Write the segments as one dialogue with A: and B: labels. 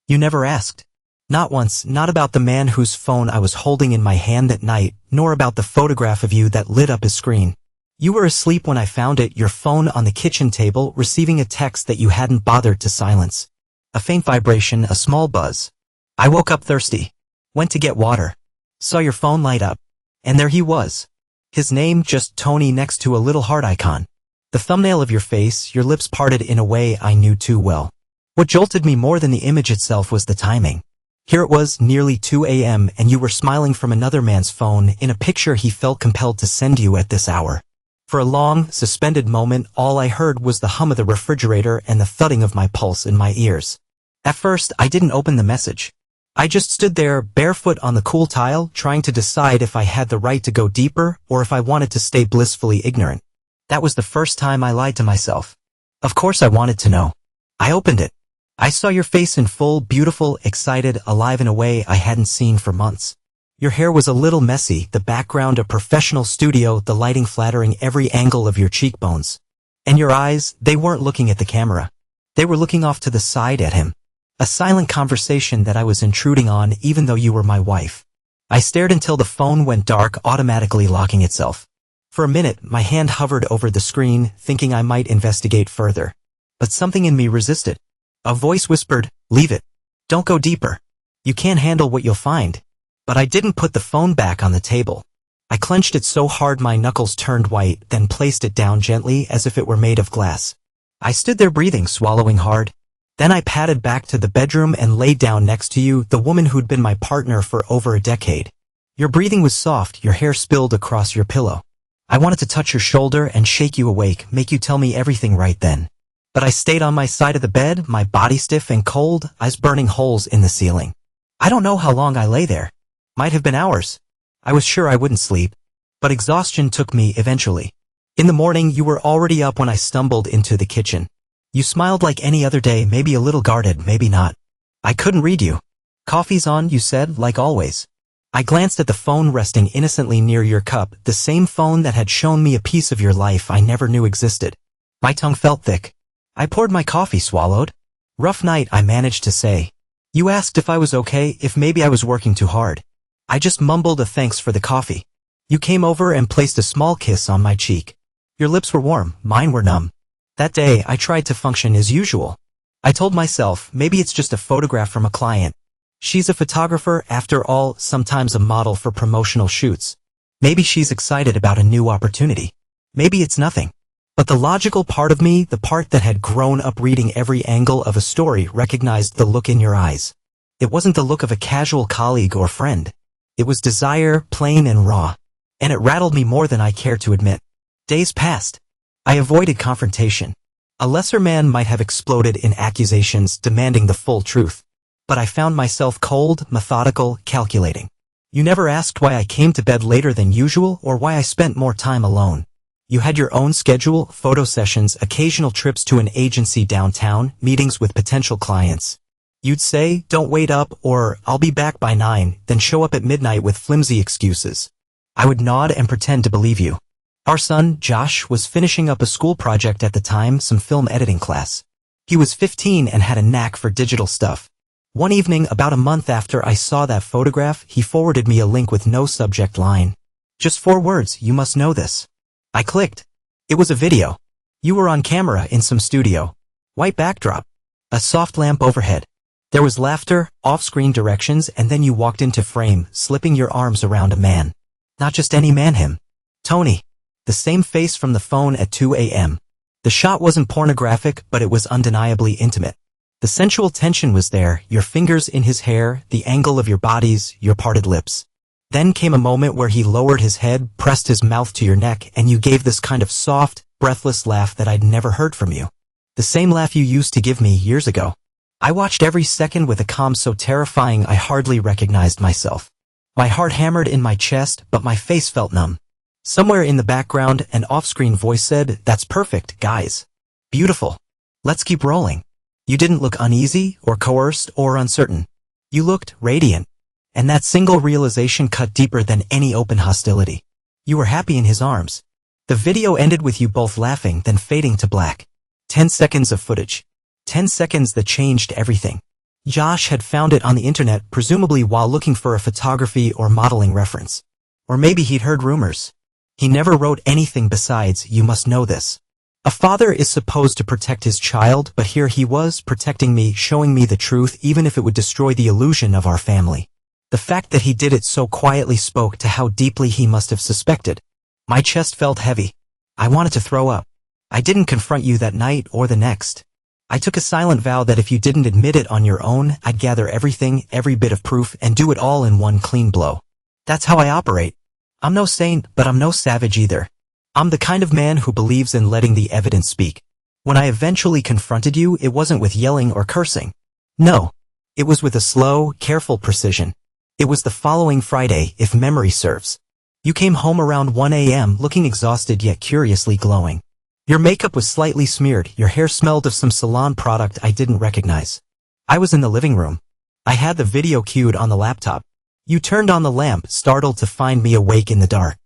A: You never asked. Not once, not about the man whose phone I was holding in my hand at night, nor about the photograph of you that lit up his screen. You were asleep when I found it, your phone on the kitchen table, receiving a text that you hadn't bothered to silence. A faint vibration, a small buzz. I woke up thirsty. Went to get water. Saw your phone light up. And there he was. His name, just Tony, next to a little heart icon. The thumbnail of your face, your lips parted in a way I knew too well. What jolted me more than the image itself was the timing. Here it was, nearly 2 a.m., and you were smiling from another man's phone in a picture he felt compelled to send you at this hour. For a long, suspended moment, all I heard was the hum of the refrigerator and the thudding of my pulse in my ears. At first, I didn't open the message. I just stood there, barefoot on the cool tile, trying to decide if I had the right to go deeper or if I wanted to stay blissfully ignorant. That was the first time I lied to myself. Of course I wanted to know. I opened it. I saw your face in full, beautiful, excited, alive in a way I hadn't seen for months. Your hair was a little messy, the background a professional studio, the lighting flattering every angle of your cheekbones. And your eyes, they weren't looking at the camera. They were looking off to the side at him. A silent conversation that I was intruding on even though you were my wife. I stared until the phone went dark, automatically locking itself. For a minute, my hand hovered over the screen, thinking I might investigate further. But something in me resisted. A voice whispered, "Leave it. Don't go deeper. You can't handle what you'll find." But I didn't put the phone back on the table. I clenched it so hard my knuckles turned white, then placed it down gently as if it were made of glass. I stood there breathing, swallowing hard. Then I padded back to the bedroom and laid down next to you, the woman who'd been my partner for over a decade. Your breathing was soft, your hair spilled across your pillow. I wanted to touch your shoulder and shake you awake, make you tell me everything right then. But I stayed on my side of the bed, my body stiff and cold, eyes burning holes in the ceiling. I don't know how long I lay there. Might have been hours. I was sure I wouldn't sleep. But exhaustion took me eventually. In the morning, you were already up when I stumbled into the kitchen. You smiled like any other day, maybe a little guarded, maybe not. I couldn't read you. "Coffee's on," you said, like always. I glanced at the phone resting innocently near your cup, the same phone that had shown me a piece of your life I never knew existed. My tongue felt thick. I poured my coffee, swallowed. "Rough night," I managed to say. You asked if I was okay, if maybe I was working too hard. I just mumbled a thanks for the coffee. You came over and placed a small kiss on my cheek. Your lips were warm, mine were numb. That day, I tried to function as usual. I told myself, maybe it's just a photograph from a client. She's a photographer, after all, sometimes a model for promotional shoots. Maybe she's excited about a new opportunity. Maybe it's nothing. But the logical part of me, the part that had grown up reading every angle of a story, recognized the look in your eyes. It wasn't the look of a casual colleague or friend. It was desire, plain and raw. And it rattled me more than I cared to admit. Days passed. I avoided confrontation. A lesser man might have exploded in accusations demanding the full truth. But I found myself cold, methodical, calculating. You never asked why I came to bed later than usual or why I spent more time alone. You had your own schedule, photo sessions, occasional trips to an agency downtown, meetings with potential clients. You'd say, "Don't wait up," or "I'll be back by 9, then show up at midnight with flimsy excuses. I would nod and pretend to believe you. Our son, Josh, was finishing up a school project at the time, some film editing class. He was 15 and had a knack for digital stuff. One evening, about a month after I saw that photograph, he forwarded me a link with no subject line. Just 4 words, "You must know this." I clicked. It was a video. You were on camera in some studio. White backdrop. A soft lamp overhead. There was laughter, off-screen directions, and then you walked into frame, slipping your arms around a man. Not just any man, him. Tony. The same face from the phone at 2 a.m. The shot wasn't pornographic, but it was undeniably intimate. The sensual tension was there, your fingers in his hair, the angle of your bodies, your parted lips. Then came a moment where he lowered his head, pressed his mouth to your neck, and you gave this kind of soft, breathless laugh that I'd never heard from you. The same laugh you used to give me years ago. I watched every second with a calm so terrifying I hardly recognized myself. My heart hammered in my chest, but my face felt numb. Somewhere in the background, an off-screen voice said, "That's perfect, guys. Beautiful. Let's keep rolling." You didn't look uneasy, or coerced, or uncertain. You looked radiant. And that single realization cut deeper than any open hostility. You were happy in his arms. The video ended with you both laughing, then fading to black. 10 seconds of footage. 10 seconds that changed everything. Josh had found it on the internet, presumably while looking for a photography or modeling reference. Or maybe he'd heard rumors. He never wrote anything besides, "You must know this." A father is supposed to protect his child, but here he was, protecting me, showing me the truth even if it would destroy the illusion of our family. The fact that he did it so quietly spoke to how deeply he must have suspected. My chest felt heavy. I wanted to throw up. I didn't confront you that night or the next. I took a silent vow that if you didn't admit it on your own, I'd gather everything, every bit of proof, and do it all in one clean blow. That's how I operate. I'm no saint, but I'm no savage either. I'm the kind of man who believes in letting the evidence speak. When I eventually confronted you, it wasn't with yelling or cursing. No. It was with a slow, careful precision. It was the following Friday, if memory serves. You came home around 1 a.m. looking exhausted yet curiously glowing. Your makeup was slightly smeared, your hair smelled of some salon product I didn't recognize. I was in the living room. I had the video queued on the laptop. You turned on the lamp, startled to find me awake in the dark.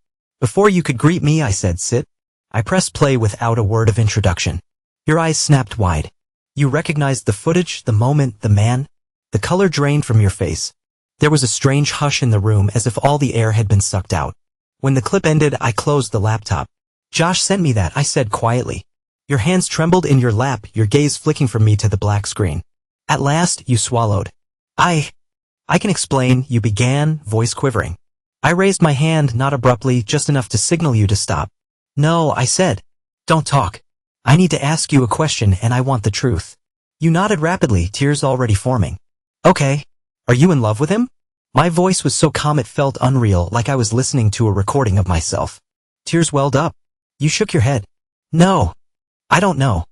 A: Before you could greet me, I said, "Sit." I pressed play without a word of introduction. Your eyes snapped wide. You recognized the footage, the moment, the man. The color drained from your face. There was a strange hush in the room, as if all the air had been sucked out. When the clip ended, I closed the laptop. "Josh sent me that," I said quietly. Your hands trembled in your lap, your gaze flicking from me to the black screen. At last, you swallowed. I can explain," you began, voice quivering. I raised my hand, not abruptly, just enough to signal you to stop. "No," I said. "Don't talk. I need to ask you a question and I want the truth." You nodded rapidly, tears already forming. "Okay. Are you in love with him?" My voice was so calm it felt unreal, like I was listening to a recording of myself. Tears welled up. You shook your head. "No. I don't know.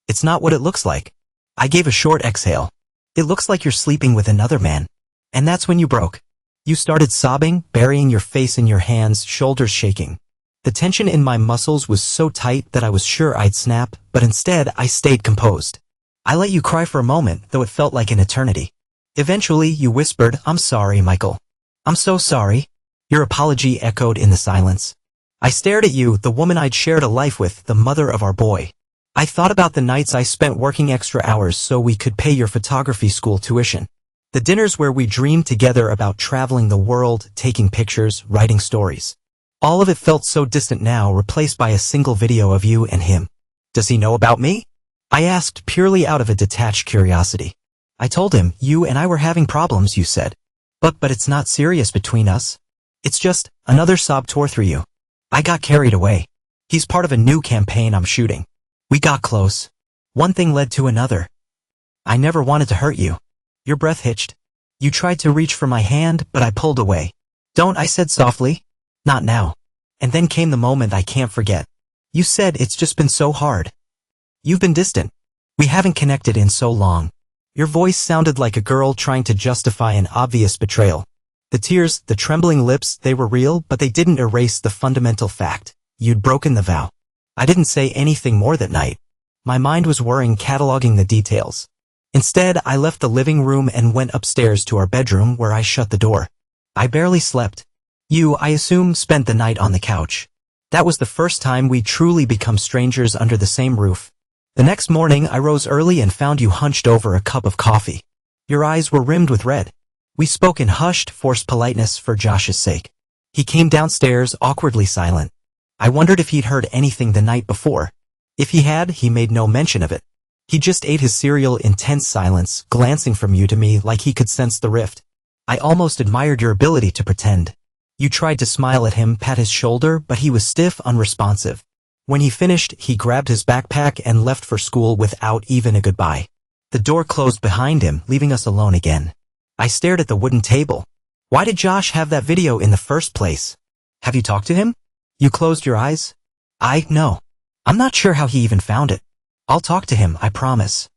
A: It's not what it looks like." I gave a short exhale. "It looks like you're sleeping with another man." And that's when you broke. You started sobbing, burying your face in your hands, shoulders shaking. The tension in my muscles was so tight that I was sure I'd snap, but instead I stayed composed. I let you cry for a moment, though it felt like an eternity. Eventually, you whispered, "I'm sorry, Michael." "I'm so sorry." Your apology echoed in the silence. I stared at you, the woman I'd shared a life with, the mother of our boy. I thought about the nights I spent working extra hours so we could pay your photography school tuition. The dinners where we dreamed together about traveling the world, taking pictures, writing stories. All of it felt so distant now, replaced by a single video of you and him. "Does he know about me?" I asked, purely out of a detached curiosity. "I told him, you and I were having problems," you said. But it's not serious between us. It's just," another sob tore through you. "I got carried away. He's part of a new campaign I'm shooting. We got close. One thing led to another. I never wanted to hurt you." Your breath hitched. You tried to reach for my hand, but I pulled away. "Don't," I said softly. "Not now." And then came the moment I can't forget. You said, "It's just been so hard. You've been distant. We haven't connected in so long." Your voice sounded like a girl trying to justify an obvious betrayal. The tears, the trembling lips, they were real, but they didn't erase the fundamental fact. You'd broken the vow. I didn't say anything more that night. My mind was whirring, cataloging the details. Instead, I left the living room and went upstairs to our bedroom, where I shut the door. I barely slept. You, I assume, spent the night on the couch. That was the first time we'd truly become strangers under the same roof. The next morning, I rose early and found you hunched over a cup of coffee. Your eyes were rimmed with red. We spoke in hushed, forced politeness for Josh's sake. He came downstairs, awkwardly silent. I wondered if he'd heard anything the night before. If he had, he made no mention of it. He just ate his cereal in tense silence, glancing from you to me like he could sense the rift. I almost admired your ability to pretend. You tried to smile at him, pat his shoulder, but he was stiff, unresponsive. When he finished, he grabbed his backpack and left for school without even a goodbye. The door closed behind him, leaving us alone again. I stared at the wooden table. Why did Josh have that video in the first place? Have you talked to him? You closed your eyes? No. I'm not sure how he even found it. I'll talk to him, I promise.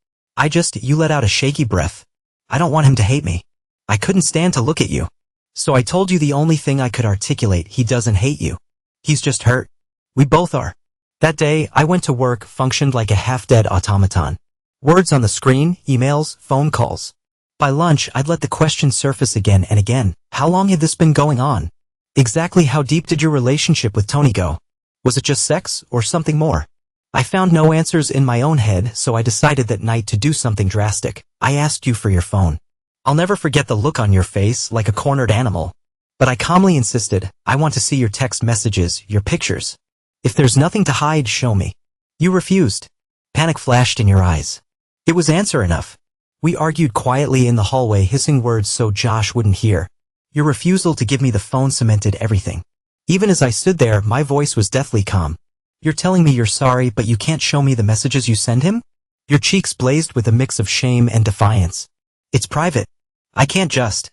A: You let out a shaky breath. I don't want him to hate me. I couldn't stand to look at you. So I told you the only thing I could articulate: he doesn't hate you. He's just hurt. We both are. That day, I went to work, functioned like a half-dead automaton. Words on the screen, emails, phone calls. By lunch, I'd let the question surface again and again. How long had this been going on? Exactly how deep did your relationship with Tony go? Was it just sex, or something more? I found no answers in my own head, so I decided that night to do something drastic. I asked you for your phone. I'll never forget the look on your face, like a cornered animal. But I calmly insisted, I want to see your text messages, your pictures. If there's nothing to hide, show me. You refused. Panic flashed in your eyes. It was answer enough. We argued quietly in the hallway, hissing words so Josh wouldn't hear. Your refusal to give me the phone cemented everything. Even as I stood there, my voice was deathly calm. You're telling me you're sorry, but you can't show me the messages you send him? Your cheeks blazed with a mix of shame and defiance. It's private. I can't just.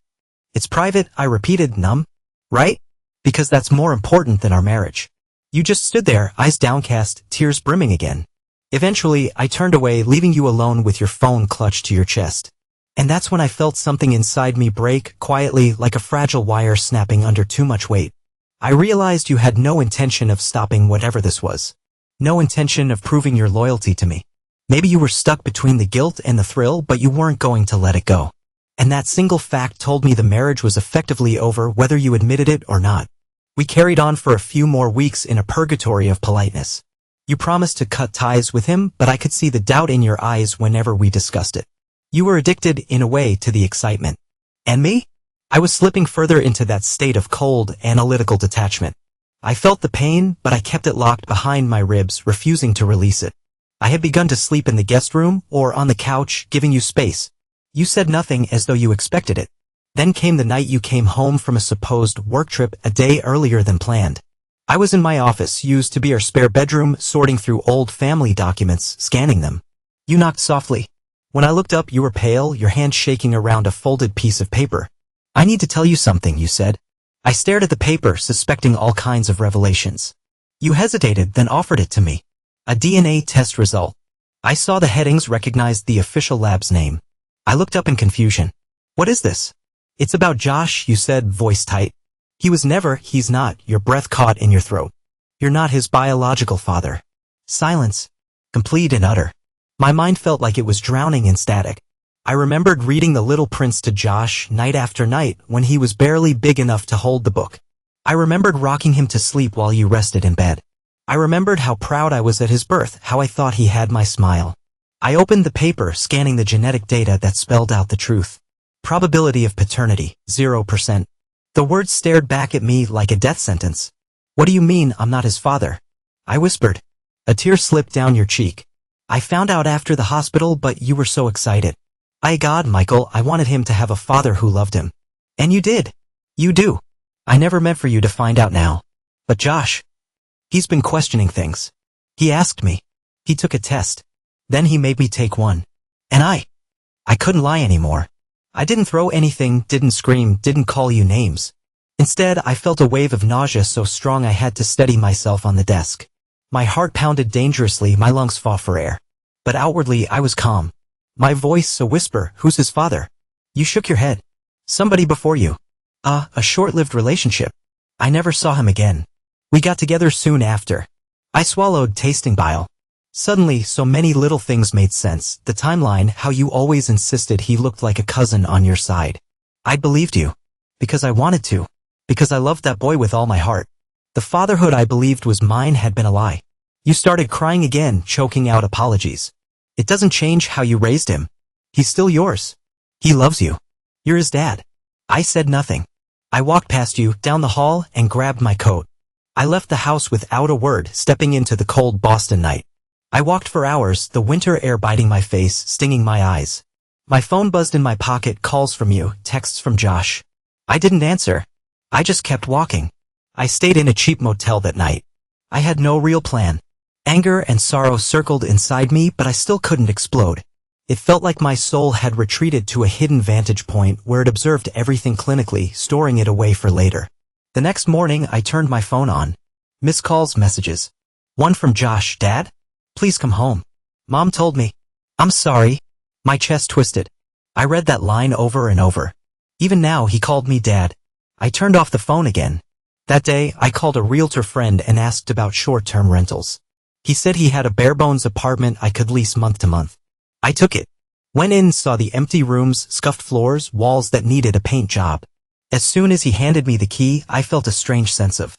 A: It's private, I repeated, numb. Right? Because that's more important than our marriage. You just stood there, eyes downcast, tears brimming again. Eventually, I turned away, leaving you alone with your phone clutched to your chest. And that's when I felt something inside me break, quietly, like a fragile wire snapping under too much weight. I realized you had no intention of stopping whatever this was. No intention of proving your loyalty to me. Maybe you were stuck between the guilt and the thrill, but you weren't going to let it go. And that single fact told me the marriage was effectively over, whether you admitted it or not. We carried on for a few more weeks in a purgatory of politeness. You promised to cut ties with him, but I could see the doubt in your eyes whenever we discussed it. You were addicted, in a way, to the excitement. And me? I was slipping further into that state of cold, analytical detachment. I felt the pain, but I kept it locked behind my ribs, refusing to release it. I had begun to sleep in the guest room, or on the couch, giving you space. You said nothing, as though you expected it. Then came the night you came home from a supposed work trip a day earlier than planned. I was in my office, used to be our spare bedroom, sorting through old family documents, scanning them. You knocked softly. When I looked up, you were pale, your hand shaking around a folded piece of paper. I need to tell you something, you said. I stared at the paper, suspecting all kinds of revelations. You hesitated, then offered it to me. A DNA test result. I saw the headings, recognized the official lab's name. I looked up in confusion. What is this? It's about Josh, you said, voice tight. He was never, he's not, your breath caught in your throat. You're not his biological father. Silence. Complete and utter. My mind felt like it was drowning in static. I remembered reading The Little Prince to Josh night after night when he was barely big enough to hold the book. I remembered rocking him to sleep while you rested in bed. I remembered how proud I was at his birth, how I thought he had my smile. I opened the paper, scanning the genetic data that spelled out the truth. Probability of paternity, 0%. The words stared back at me like a death sentence. What do you mean I'm not his father? I whispered. A tear slipped down your cheek. I found out after the hospital, but you were so excited. God, Michael, I wanted him to have a father who loved him. And you did. You do. I never meant for you to find out now. But Josh, he's been questioning things. He asked me. He took a test. Then he made me take one. And I couldn't lie anymore. I didn't throw anything, didn't scream, didn't call you names. Instead, I felt a wave of nausea so strong I had to steady myself on the desk. My heart pounded dangerously, my lungs fought for air. But outwardly, I was calm. My voice a whisper, who's his father? You shook your head. Somebody before you. A short-lived relationship. I never saw him again. We got together soon after. I swallowed, tasting bile. Suddenly, so many little things made sense. The timeline, how you always insisted he looked like a cousin on your side. I believed you. Because I wanted to. Because I loved that boy with all my heart. The fatherhood I believed was mine had been a lie. You started crying again, choking out apologies. It doesn't change how you raised him. He's still yours. He loves you. You're his dad. I said nothing. I walked past you, down the hall, and grabbed my coat. I left the house without a word, stepping into the cold Boston night. I walked for hours, the winter air biting my face, stinging my eyes. My phone buzzed in my pocket, calls from you, texts from Josh. I didn't answer. I just kept walking. I stayed in a cheap motel that night. I had no real plan. Anger and sorrow circled inside me, but I still couldn't explode. It felt like my soul had retreated to a hidden vantage point where it observed everything clinically, storing it away for later. The next morning, I turned my phone on. Missed calls, messages. One from Josh, Dad? Please come home. Mom told me. I'm sorry. My chest twisted. I read that line over and over. Even now, he called me Dad. I turned off the phone again. That day, I called a realtor friend and asked about short-term rentals. He said he had a bare-bones apartment I could lease month to month. I took it. Went in, saw the empty rooms, scuffed floors, walls that needed a paint job. As soon as he handed me the key, I felt a strange sense of,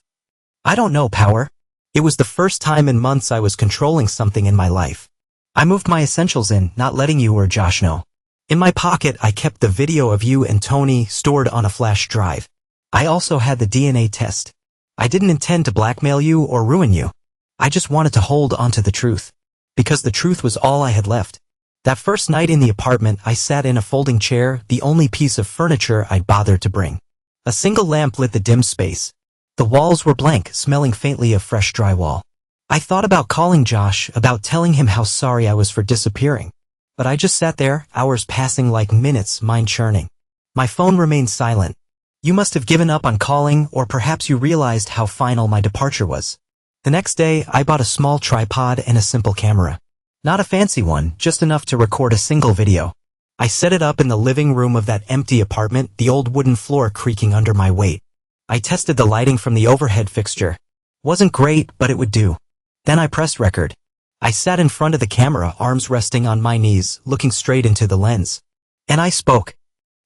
A: I don't know, power. It was the first time in months I was controlling something in my life. I moved my essentials in, not letting you or Josh know. In my pocket, I kept the video of you and Tony stored on a flash drive. I also had the DNA test. I didn't intend to blackmail you or ruin you. I just wanted to hold onto the truth. Because the truth was all I had left. That first night in the apartment, I sat in a folding chair, the only piece of furniture I'd bothered to bring. A single lamp lit the dim space. The walls were blank, smelling faintly of fresh drywall. I thought about calling Josh, about telling him how sorry I was for disappearing. But I just sat there, hours passing like minutes, mind churning. My phone remained silent. You must have given up on calling, or perhaps you realized how final my departure was. The next day, I bought a small tripod and a simple camera. Not a fancy one, just enough to record a single video. I set it up in the living room of that empty apartment, the old wooden floor creaking under my weight. I tested the lighting from the overhead fixture. Wasn't great, but it would do. Then I pressed record. I sat in front of the camera, arms resting on my knees, looking straight into the lens. And I spoke.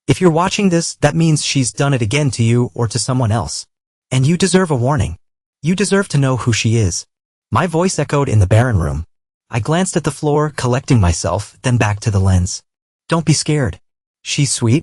A: If you're watching this, that means she's done it again to you or to someone else. And you deserve a warning. You deserve to know who she is. My voice echoed in the barren room. I glanced at the floor, collecting myself, then back to the lens. Don't be scared. She's sweet.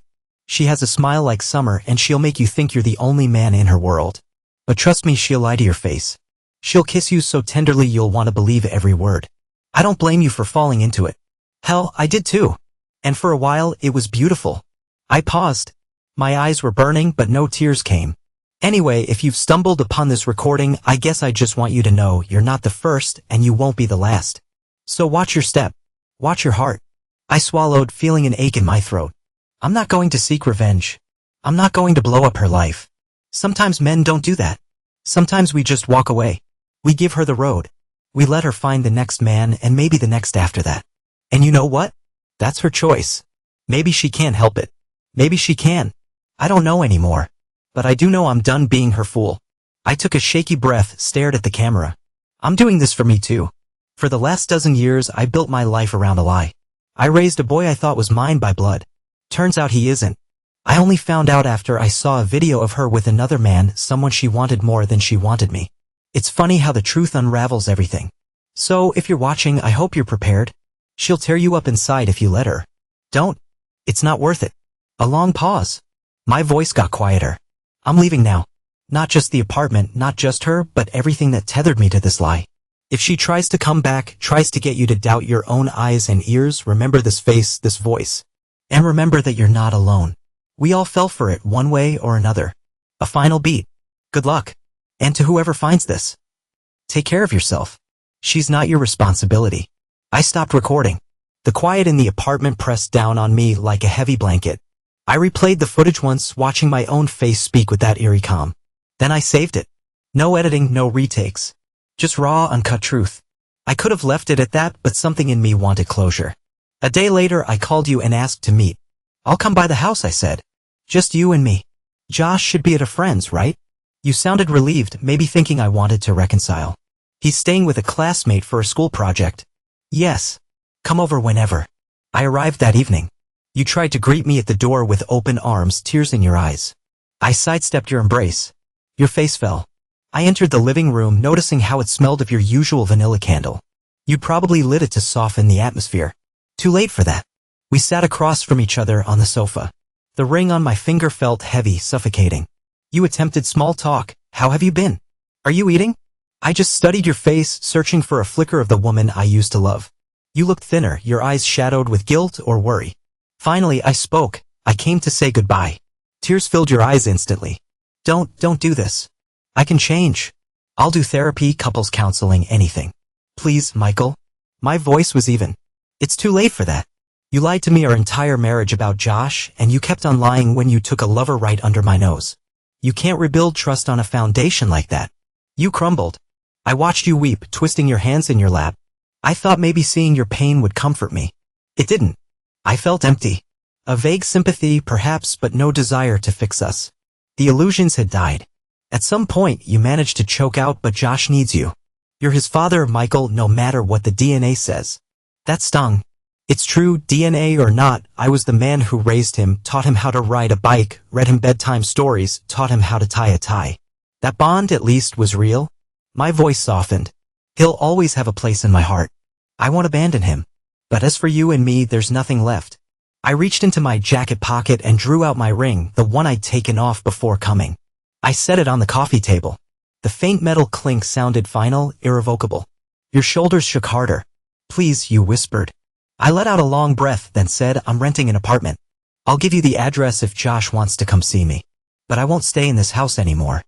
A: She has a smile like summer and she'll make you think you're the only man in her world. But trust me, she'll lie to your face. She'll kiss you so tenderly you'll want to believe every word. I don't blame you for falling into it. Hell, I did too. And for a while, it was beautiful. I paused. My eyes were burning, but no tears came. Anyway, if you've stumbled upon this recording, I guess I just want you to know you're not the first and you won't be the last. So watch your step. Watch your heart. I swallowed, feeling an ache in my throat. I'm not going to seek revenge. I'm not going to blow up her life. Sometimes men don't do that. Sometimes we just walk away. We give her the road. We let her find the next man and maybe the next after that. And you know what? That's her choice. Maybe she can't help it. Maybe she can. I don't know anymore. But I do know I'm done being her fool. I took a shaky breath, stared at the camera. I'm doing this for me too. For the last dozen years, I built my life around a lie. I raised a boy I thought was mine by blood. Turns out he isn't. I only found out after I saw a video of her with another man, someone she wanted more than she wanted me. It's funny how the truth unravels everything. So, if you're watching, I hope you're prepared. She'll tear you up inside if you let her. Don't. It's not worth it. A long pause. My voice got quieter. I'm leaving now. Not just the apartment, not just her, but everything that tethered me to this lie. If she tries to come back, tries to get you to doubt your own eyes and ears, remember this face, this voice. And remember that you're not alone. We all fell for it one way or another. A final beat. Good luck. And to whoever finds this. Take care of yourself. She's not your responsibility. I stopped recording. The quiet in the apartment pressed down on me like a heavy blanket. I replayed the footage once, watching my own face speak with that eerie calm. Then I saved it. No editing, no retakes. Just raw, uncut truth. I could have left it at that, but something in me wanted closure. A day later, I called you and asked to meet. I'll come by the house, I said. Just you and me. Josh should be at a friend's, right? You sounded relieved, maybe thinking I wanted to reconcile. He's staying with a classmate for a school project. Yes. Come over whenever. I arrived that evening. You tried to greet me at the door with open arms, tears in your eyes. I sidestepped your embrace. Your face fell. I entered the living room, noticing how it smelled of your usual vanilla candle. You'd probably lit it to soften the atmosphere. Too late for that. We sat across from each other on the sofa. The ring on my finger felt heavy, suffocating. You attempted small talk. How have you been? Are you eating? I just studied your face, searching for a flicker of the woman I used to love. You looked thinner, your eyes shadowed with guilt or worry. Finally, I spoke. I came to say goodbye. Tears filled your eyes instantly. Don't do this. I can change. I'll do therapy, couples counseling, anything. Please, Michael. My voice was even. It's too late for that. You lied to me our entire marriage about Josh, and you kept on lying when you took a lover right under my nose. You can't rebuild trust on a foundation like that. You crumbled. I watched you weep, twisting your hands in your lap. I thought maybe seeing your pain would comfort me. It didn't. I felt empty. A vague sympathy, perhaps, but no desire to fix us. The illusions had died. At some point, you managed to choke out, but Josh needs you. You're his father, Michael, no matter what the DNA says. That stung. It's true, DNA or not, I was the man who raised him, taught him how to ride a bike, read him bedtime stories, taught him how to tie a tie. That bond, at least, was real. My voice softened. He'll always have a place in my heart. I won't abandon him. But as for you and me, there's nothing left. I reached into my jacket pocket and drew out my ring, the one I'd taken off before coming. I set it on the coffee table. The faint metal clink sounded final, irrevocable. Your shoulders shook harder. Please, you whispered. I let out a long breath, then said, I'm renting an apartment. I'll give you the address if Josh wants to come see me. But I won't stay in this house anymore.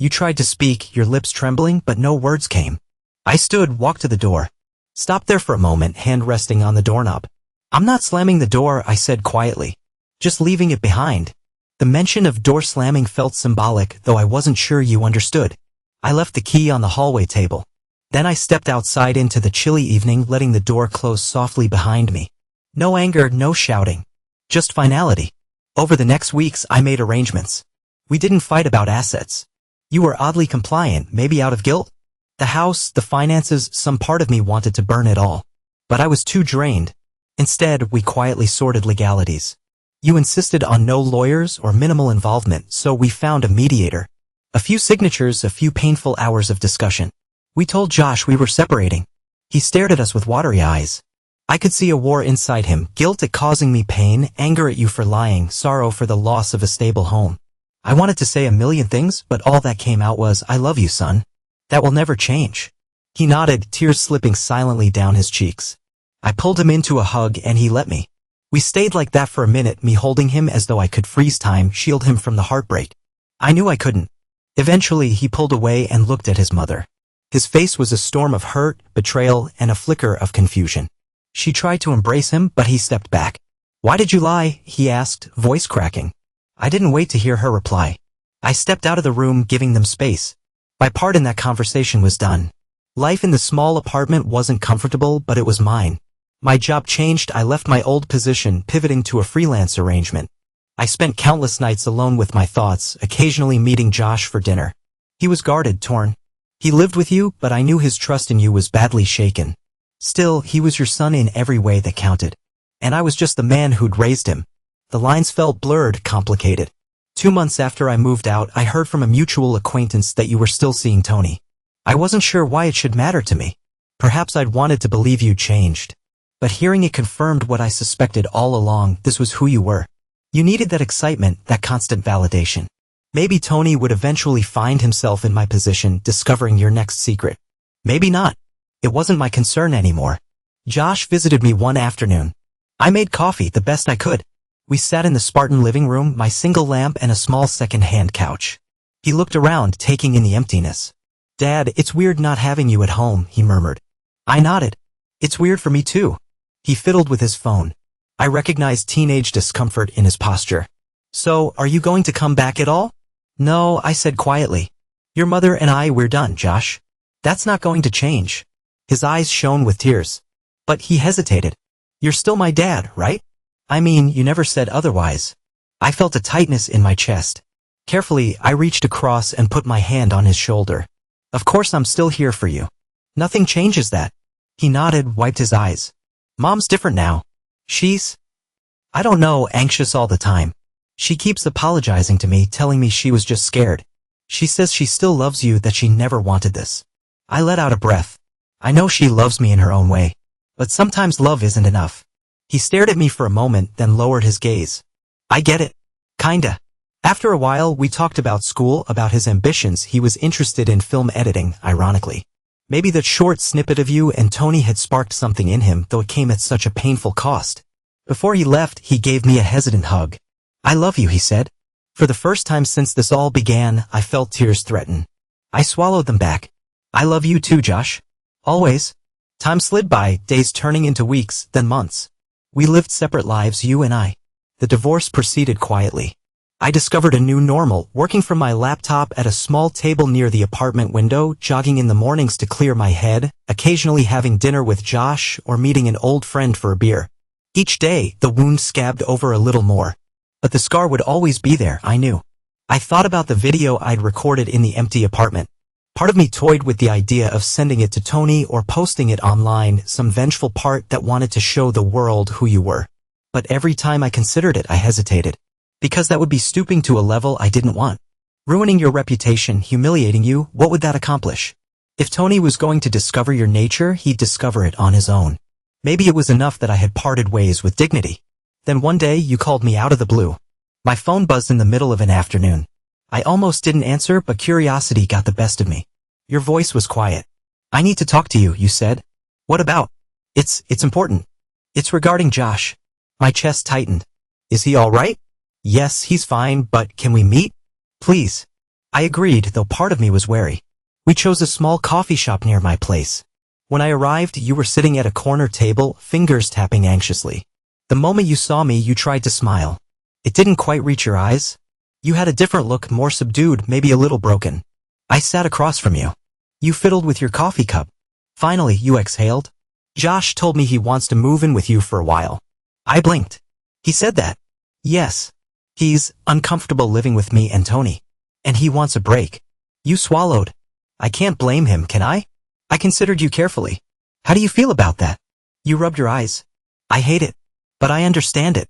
A: You tried to speak, your lips trembling, but no words came. I stood, walked to the door. Stopped there for a moment, hand resting on the doorknob. I'm not slamming the door, I said quietly. Just leaving it behind. The mention of door slamming felt symbolic, though I wasn't sure you understood. I left the key on the hallway table. Then I stepped outside into the chilly evening, letting the door close softly behind me. No anger, no shouting. Just finality. Over the next weeks, I made arrangements. We didn't fight about assets. You were oddly compliant, maybe out of guilt? The house, the finances, some part of me wanted to burn it all. But I was too drained. Instead, we quietly sorted legalities. You insisted on no lawyers or minimal involvement, so we found a mediator. A few signatures, a few painful hours of discussion. We told Josh we were separating. He stared at us with watery eyes. I could see a war inside him, guilt at causing me pain, anger at you for lying, sorrow for the loss of a stable home. I wanted to say a million things, but all that came out was, I love you, son. That will never change. He nodded, tears slipping silently down his cheeks. I pulled him into a hug and he let me. We stayed like that for a minute, me holding him as though I could freeze time, shield him from the heartbreak. I knew I couldn't. Eventually, he pulled away and looked at his mother. His face was a storm of hurt, betrayal, and a flicker of confusion. She tried to embrace him, but he stepped back. Why did you lie? He asked, voice cracking. I didn't wait to hear her reply. I stepped out of the room, giving them space. My part in that conversation was done. Life in the small apartment wasn't comfortable, but it was mine. My job changed. I left my old position, pivoting to a freelance arrangement. I spent countless nights alone with my thoughts, occasionally meeting Josh for dinner. He was guarded, torn. He lived with you, but I knew his trust in you was badly shaken. Still, he was your son in every way that counted. And I was just the man who'd raised him. The lines felt blurred, complicated. 2 months after I moved out, I heard from a mutual acquaintance that you were still seeing Tony. I wasn't sure why it should matter to me. Perhaps I'd wanted to believe you changed. But hearing it confirmed what I suspected all along, this was who you were. You needed that excitement, that constant validation. Maybe Tony would eventually find himself in my position, discovering your next secret. Maybe not. It wasn't my concern anymore. Josh visited me one afternoon. I made coffee the best I could. We sat in the Spartan living room, my single lamp and a small second-hand couch. He looked around, taking in the emptiness. Dad, it's weird not having you at home, he murmured. I nodded. It's weird for me too. He fiddled with his phone. I recognized teenage discomfort in his posture. So, are you going to come back at all? No, I said quietly. Your mother and we're done, Josh. That's not going to change. His eyes shone with tears. But he hesitated. You're still my dad, right? I mean, you never said otherwise. I felt a tightness in my chest. Carefully, I reached across and put my hand on his shoulder. Of course I'm still here for you. Nothing changes that. He nodded, wiped his eyes. Mom's different now. I don't know, anxious all the time. She keeps apologizing to me, telling me she was just scared. She says she still loves you, that she never wanted this. I let out a breath. I know she loves me in her own way. But sometimes love isn't enough. He stared at me for a moment, then lowered his gaze. I get it. Kinda. After a while, we talked about school, about his ambitions. He was interested in film editing, ironically. Maybe that short snippet of you and Tony had sparked something in him, though it came at such a painful cost. Before he left, he gave me a hesitant hug. I love you, he said. For the first time since this all began, I felt tears threaten. I swallowed them back. I love you too, Josh. Always. Time slid by, days turning into weeks, then months. We lived separate lives, you and I. The divorce proceeded quietly. I discovered a new normal, working from my laptop at a small table near the apartment window, jogging in the mornings to clear my head, occasionally having dinner with Josh or meeting an old friend for a beer. Each day, the wound scabbed over a little more. But the scar would always be there, I knew. I thought about the video I'd recorded in the empty apartment. Part of me toyed with the idea of sending it to Tony or posting it online, some vengeful part that wanted to show the world who you were. But every time I considered it, I hesitated. Because that would be stooping to a level I didn't want. Ruining your reputation, humiliating you, what would that accomplish? If Tony was going to discover your nature, he'd discover it on his own. Maybe it was enough that I had parted ways with dignity. Then one day you called me out of the blue. My phone buzzed in the middle of an afternoon. I almost didn't answer, but curiosity got the best of me. Your voice was quiet. "I need to talk to you," you said. "What about?" It's important. It's regarding Josh." My chest tightened. "Is he all right?" "Yes, he's fine, but can we meet? Please." I agreed, though part of me was wary. We chose a small coffee shop near my place. When I arrived, you were sitting at a corner table, fingers tapping anxiously. The moment you saw me, you tried to smile. It didn't quite reach your eyes. You had a different look, more subdued, maybe a little broken. I sat across from you. You fiddled with your coffee cup. Finally, you exhaled. "Josh told me he wants to move in with you for a while." I blinked. "He said that?" "Yes. He's uncomfortable living with me and Tony. And he wants a break." You swallowed. "I can't blame him, can I? I considered you carefully. How do you feel about that?" You rubbed your eyes. "I hate it. But I understand it.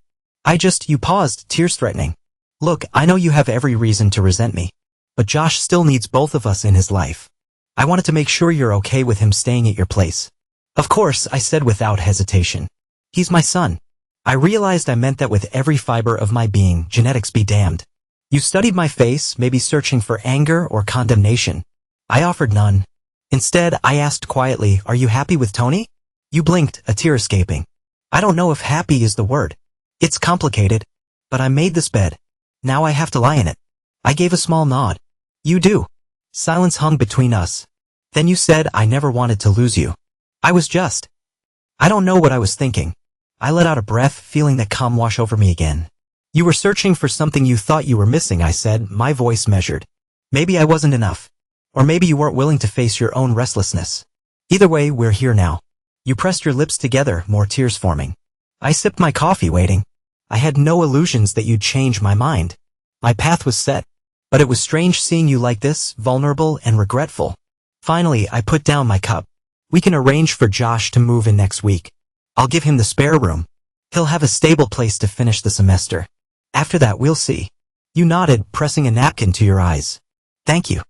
A: You paused, tears threatening. "Look, I know you have every reason to resent me. But Josh still needs both of us in his life. I wanted to make sure you're okay with him staying at your place." "Of course," I said without hesitation. "He's my son." I realized I meant that with every fiber of my being, genetics be damned. You studied my face, maybe searching for anger or condemnation. I offered none. Instead, I asked quietly, "Are you happy with Tony?" You blinked, a tear escaping. "I don't know if happy is the word. It's complicated. But I made this bed. Now I have to lie in it." I gave a small nod. "You do." Silence hung between us. Then you said, "I never wanted to lose you." I don't know what I was thinking. I let out a breath, feeling that calm wash over me again. "You were searching for something you thought you were missing," I said, my voice measured. "Maybe I wasn't enough. Or maybe you weren't willing to face your own restlessness. Either way, we're here now." You pressed your lips together, more tears forming. I sipped my coffee, waiting. I had no illusions that you'd change my mind. My path was set. But it was strange seeing you like this, vulnerable and regretful. Finally, I put down my cup. "We can arrange for Josh to move in next week. I'll give him the spare room. He'll have a stable place to finish the semester. After that, we'll see." You nodded, pressing a napkin to your eyes. "Thank you."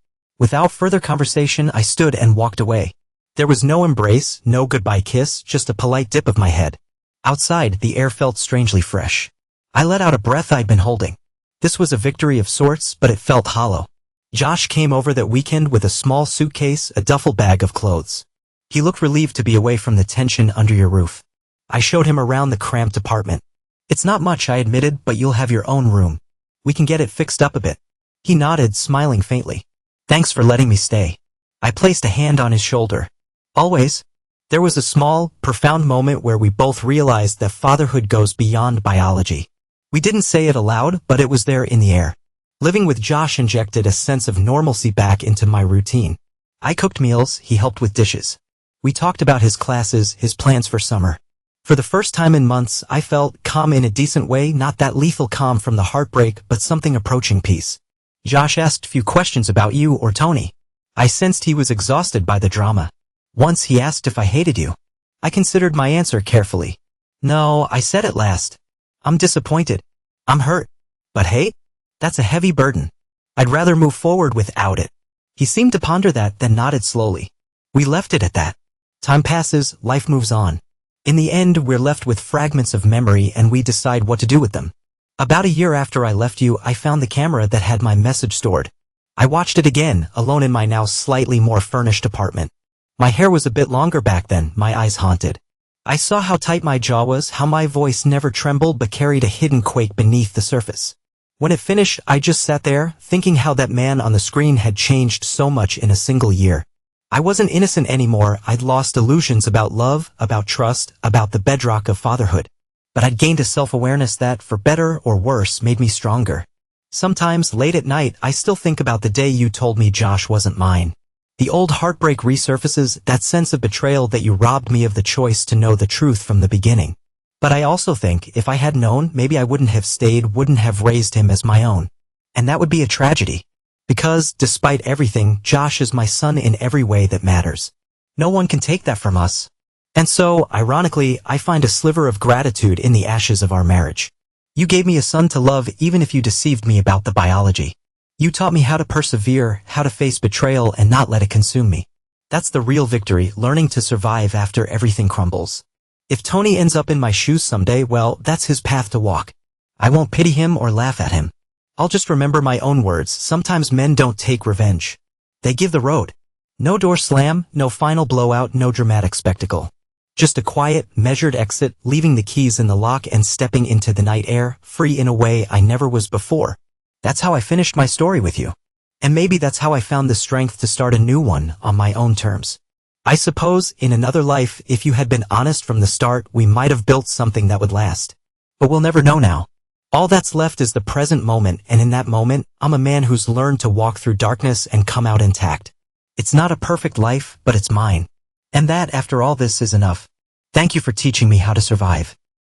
A: Without further conversation, I stood and walked away. There was no embrace, no goodbye kiss, just a polite dip of my head. Outside, the air felt strangely fresh. I let out a breath I'd been holding. This was a victory of sorts, but it felt hollow. Josh came over that weekend with a small suitcase, a duffel bag of clothes. He looked relieved to be away from the tension under your roof. I showed him around the cramped apartment. "It's not much," I admitted, "but you'll have your own room. We can get it fixed up a bit." He nodded, smiling faintly. "Thanks for letting me stay." I placed a hand on his shoulder. "Always." There was a small, profound moment where we both realized that fatherhood goes beyond biology. We didn't say it aloud, but it was there in the air. Living with Josh injected a sense of normalcy back into my routine. I cooked meals, he helped with dishes. We talked about his classes, his plans for summer. For the first time in months, I felt calm in a decent way, not that lethal calm from the heartbreak, but something approaching peace. Josh asked few questions about you or Tony. I sensed he was exhausted by the drama. Once he asked if I hated you. I considered my answer carefully. "No," I said at last. "I'm disappointed. I'm hurt. But hate? That's a heavy burden. I'd rather move forward without it." He seemed to ponder that, then nodded slowly. We left it at that. Time passes, life moves on. In the end, we're left with fragments of memory and we decide what to do with them. About a year after I left you, I found the camera that had my message stored. I watched it again, alone in my now slightly more furnished apartment. My hair was a bit longer back then, my eyes haunted. I saw how tight my jaw was, how my voice never trembled but carried a hidden quake beneath the surface. When it finished, I just sat there, thinking how that man on the screen had changed so much in a single year. I wasn't innocent anymore. I'd lost illusions about love, about trust, about the bedrock of fatherhood. But I'd gained a self-awareness that, for better or worse, made me stronger. Sometimes, late at night, I still think about the day you told me Josh wasn't mine. The old heartbreak resurfaces, that sense of betrayal that you robbed me of the choice to know the truth from the beginning. But I also think, if I had known, maybe I wouldn't have stayed, wouldn't have raised him as my own. And that would be a tragedy. Because, despite everything, Josh is my son in every way that matters. No one can take that from us. And so, ironically, I find a sliver of gratitude in the ashes of our marriage. You gave me a son to love even if you deceived me about the biology. You taught me how to persevere, how to face betrayal and not let it consume me. That's the real victory, learning to survive after everything crumbles. If Tony ends up in my shoes someday, well, that's his path to walk. I won't pity him or laugh at him. I'll just remember my own words. Sometimes men don't take revenge. They give the road. No door slam, no final blowout, no dramatic spectacle. Just a quiet, measured exit, leaving the keys in the lock and stepping into the night air, free in a way I never was before. That's how I finished my story with you. And maybe that's how I found the strength to start a new one on my own terms. I suppose, in another life, if you had been honest from the start, we might have built something that would last. But we'll never know now. All that's left is the present moment, and in that moment, I'm a man who's learned to walk through darkness and come out intact. It's not a perfect life, but it's mine. And that, after all this, is enough. Thank you for teaching me how to survive.